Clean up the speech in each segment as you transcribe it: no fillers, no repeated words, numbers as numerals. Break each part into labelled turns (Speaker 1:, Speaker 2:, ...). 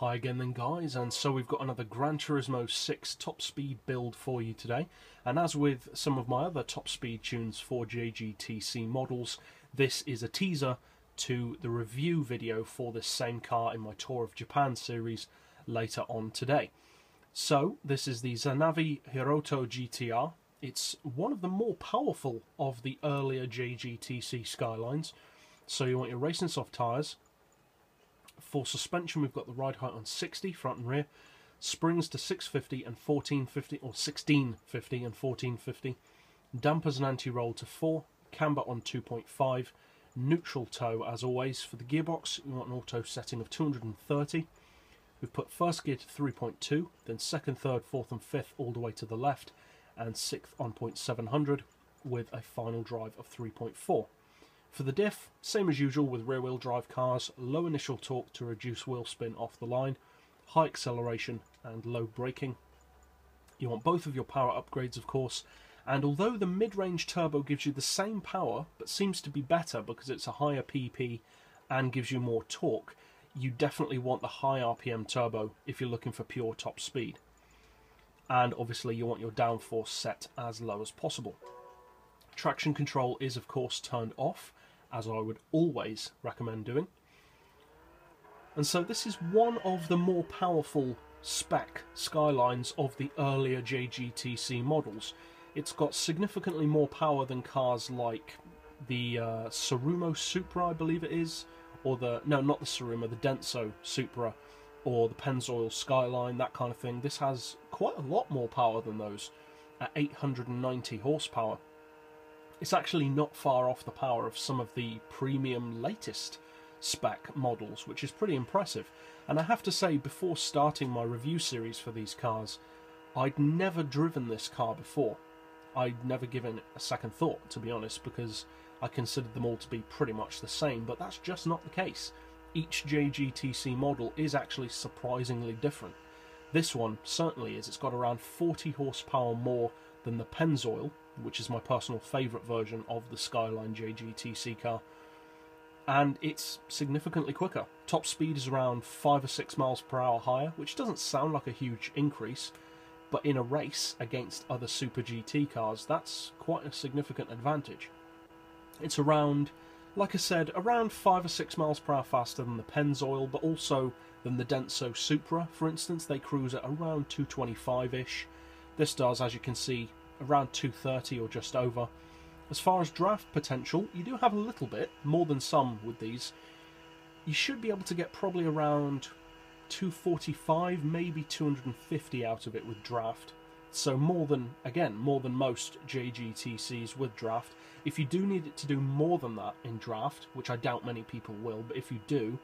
Speaker 1: Hi again then guys, and so we've got another GranTurismo 6 top speed build for you today, and as with some of my other top speed tunes for JGTC models, this is a teaser to the review video for this same car in my Tour of Japan series later on today. So this is the Xanavi Hiroto GTR. It's one of the more powerful of the earlier JGTC Skylines, so you want your racing soft tyres. For suspension, we've got the ride height on 60 front and rear, springs to 650 and 1450, or 1650 and 1450, dampers and anti-roll to 4, camber on 2.5, neutral toe as always. For the gearbox, we want an auto setting of 230. We've put first gear to 3.2, then second, third, fourth and fifth all the way to the left, and sixth on 0.700 with a final drive of 3.4. For the diff, same as usual with rear-wheel drive cars, low initial torque to reduce wheel spin off the line, high acceleration and low braking. You want both of your power upgrades of course, and although the mid-range turbo gives you the same power but seems to be better because it's a higher PP and gives you more torque, you definitely want the high RPM turbo if you're looking for pure top speed. And obviously you want your downforce set as low as possible. Traction control is of course turned off, as I would always recommend doing. And so this is one of the more powerful spec Skylines of the earlier JGTC models. It's got significantly more power than cars like the Tsurumo Supra, I believe it is, or the, no, not the Tsurumo, the Denso Supra, or the Pennzoil Skyline, that kind of thing. This has quite a lot more power than those at 890 horsepower. It's actually not far off the power of some of the premium latest spec models, which is pretty impressive. And I have to say, before starting my review series for these cars, I'd never driven this car before. I'd never given it a second thought, to be honest, because I considered them all to be pretty much the same, but that's just not the case. Each JGTC model is actually surprisingly different. This one certainly is. It's got around 40 horsepower more than the Pennzoil, which is my personal favourite version of the Skyline JGTC car, and it's significantly quicker. Top speed is around 5 or 6 miles per hour higher, which doesn't sound like a huge increase, but in a race against other Super GT cars, that's quite a significant advantage. It's around, like I said, around 5 or 6 miles per hour faster than the Pennzoil, but also than the Denso Supra, for instance. They cruise at around 225-ish. This does, as you can see, around 230 or just over. As far as draft potential, you do have a little bit, more than some with these. You should be able to get probably around 245, maybe 250 out of it with draft. So more than, again, more than most JGTCs with draft. If you do need it to do more than that in draft, which I doubt many people will, but if you do,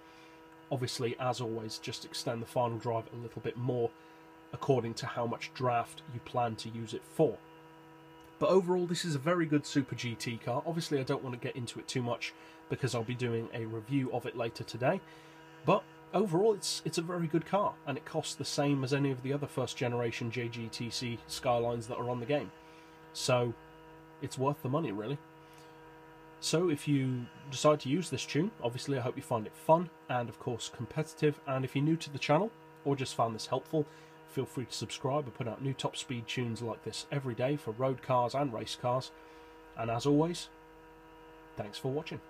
Speaker 1: obviously, as always, just extend the final drive a little bit more according to how much draft you plan to use it for. But overall, this is a very good Super GT car. Obviously, I don't want to get into it too much because I'll be doing a review of it later today. But overall, it's a very good car, and it costs the same as any of the other first-generation JGTC Skylines that are on the game. So, it's worth the money, really. So, if you decide to use this tune, obviously I hope you find it fun and, of course, competitive. And if you're new to the channel or just found this helpful, feel free to subscribe. I put out new top speed tunes like this every day for road cars and race cars. And as always, thanks for watching.